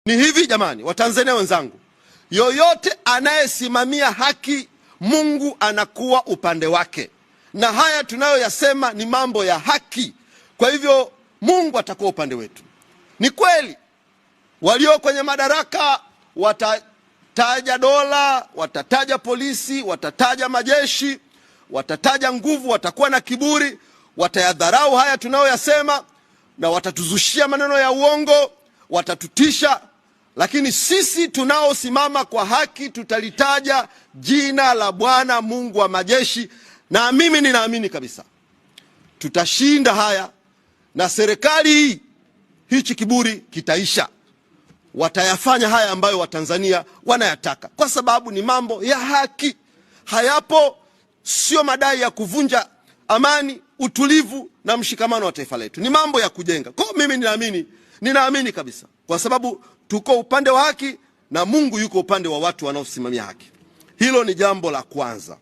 Ni hivi jamani, Watanzania wenzangu, yoyote anayesimamia haki, Mungu anakuwa upande wake, na haya tunayoyasema ni mambo ya haki. Kwa hivyo Mungu atakuwa upande wetu. Ni kweli walio kwenye madaraka watataja dola, watataja polisi, watataja majeshi, watataja nguvu, watakuwa na kiburi, watayadharau haya tunayoyasema na watatuzushia maneno ya uongo, watatutisha. Lakini sisi tunaosimama kwa haki tutalitaja jina la Bwana Mungu wa majeshi, na mimi ninaamini kabisa tutashinda haya, na serikali hii, hichi kiburi kitaisha. Watayafanya haya ambayo Watanzania wanayataka, kwa sababu ni mambo ya haki. Hayapo, sio madai ya kuvunja amani, utulivu na mshikamano wa taifa letu. Ni mambo ya kujenga. Kwa mimi ninaamini kabisa, kwa sababu tuko upande wa haki na Mungu yuko upande wa watu wanaosimamia haki. Hilo ni jambo la kwanza.